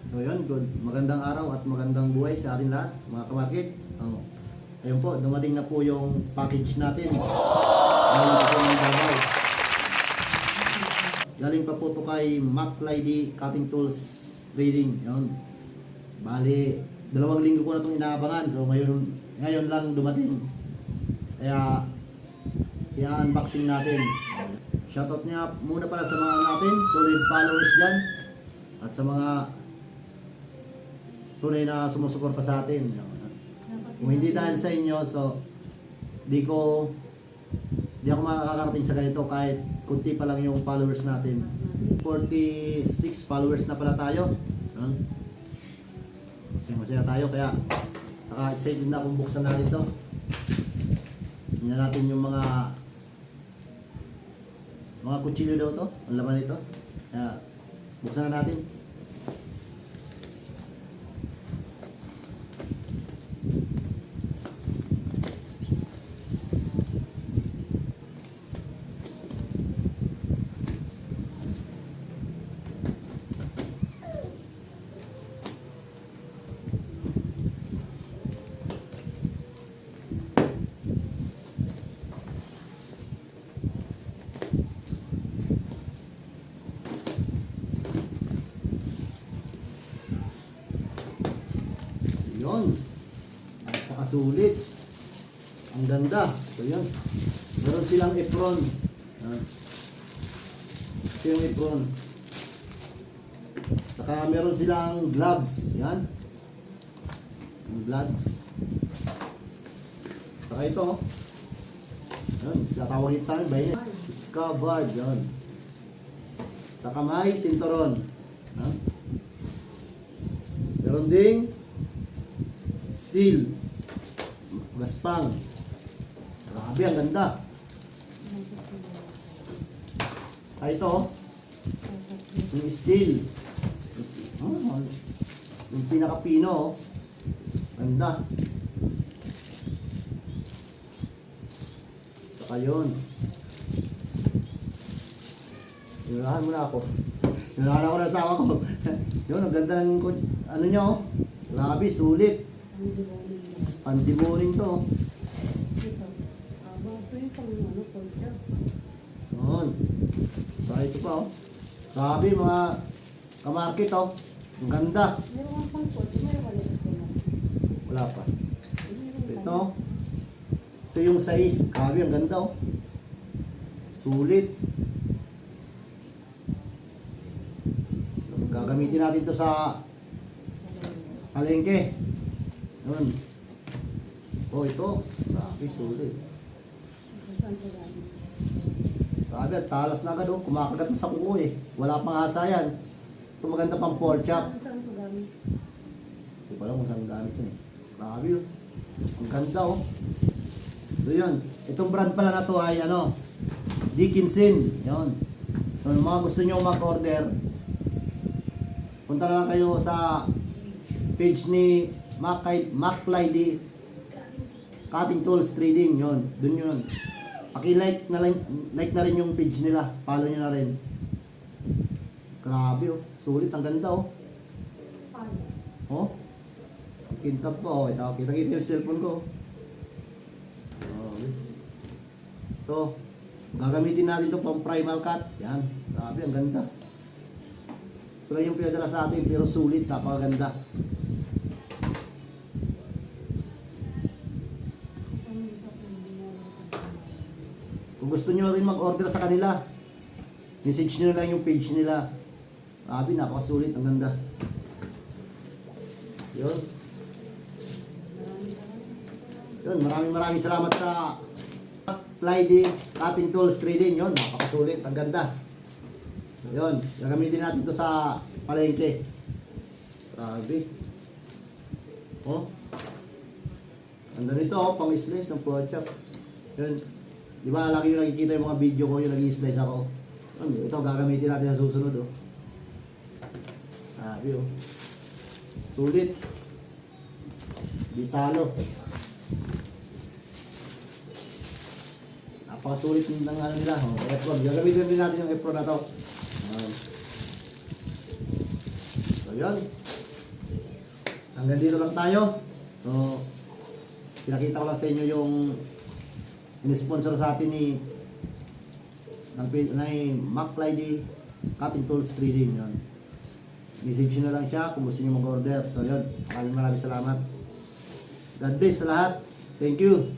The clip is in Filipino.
So yun, good. Magandang araw at magandang buhay sa ating lahat, mga kamarket. Ayun po, dumating na po yung package natin. Galing pa po ng Davao. Galing pa po ito kay MacLady Cutting Tools Trading. Yun. Bali, 2 linggo ko na itong inaabangan. So ngayon lang dumating. Kaya, i-unboxing natin. Shoutout niya muna pala sa mga natin, solid followers dyan. At sa mga tunay na sumusuporta sa atin. Kung hindi dahil sa inyo, so di ako makakarating sa ganito kahit kunti pa lang yung followers natin. 46 followers na pala tayo. Masaya tayo, kaya excited na kung buksan natin to. Tingnan natin yung mga kutsilyo daw to, ang laman nito. Kaya buksan na natin. Yun. Napakasulit. Ang ganda. So yun. Meron silang apron. Ito yung apron. Saka meron silang gloves. Yan. Yung gloves. Saka ito. Yan. Tatawag ito sa akin. Bayan. Scabbard. Yan. Sa kamay, sinturon. Yan. Meron ding steel. Gaspang. Grabe, ang ganda. Ay, ito. Yung steel. Yung pinaka-pino. Ganda. Saka yun. Inulahan mo na ako. Inulahan ako ng asawa ko. Yun, ang ganda ng ano nyo. Grabe, sulit. Pantibuning to. Ito yung pang ano, porta. Noon. Sa ito pa, oh. Sabi, mga kamarket, oh. Ang ganda. Meron ang pang porta, meron ka nito sila. Wala pa. Ito. Ito yung size. Sabi, ang ganda, oh. Sulit. Gagamitin natin to sa palengke. Yun. Oh, ito. Grabe, sulit. Saan sa gamit? Grabe, at talas na agad, oh. Kumakagat na sa kuko, eh. Wala pang asa yan. Ito maganda pang pork chop. Saan sa gamit? Hindi ko alam kung saan gamit yun, eh. Grabe, oh. Ang ganda, oh. So, yun. Itong brand pala na to ay, ano, Dickinson. Yun. So, yung mga gusto nyo mag-order, punta na lang kayo sa page ni MacLady Cutting Tools Trading. Yun. Dun yun. Paki-like na rin yung page nila. Follow nyo na rin. Grabe, oh. Sulit. Ang ganda, oh. Oh. Ang kintab po, oh. Kita-kita yung cellphone ko. Oh. So, gagamitin natin ito pang primal cut. Yan. Grabe, ang ganda. Ito lang yung pinadala sa atin, pero sulit. Napakaganda. Kung gusto nyo rin mag-order sa kanila, message nyo lang yung page nila. Grabe, napakasulit. Ang ganda. Yun. Yun, maraming salamat sa MacLady Cutting Tools Trading. Yun, napakasulit. Ang ganda. Yun, gagamitin natin ito sa palengke. Grabe. Oh. Ganda nito, oh, pang-slice ng pork chop. Yun. Di ba, lagi yung nakikita yung mga video ko, yung nag-i-slice ako. Ito, gagamitin natin sa susunod, oh. Grabe, oh. Sulit. Di talo. Napakasulit ng ano nila, oh. Apron. Gagamitin din natin yung apron na to. So, yun. hanggang dito lang tayo. So, pinakita ko lang sa inyo yung in-sponsor sa atin ni Mac Lady Cutting Tools Trading. Yan. Message nyo na lang siya kung gusto nyo mag-order. So yun, maraming salamat. God bless sa lahat. Thank you.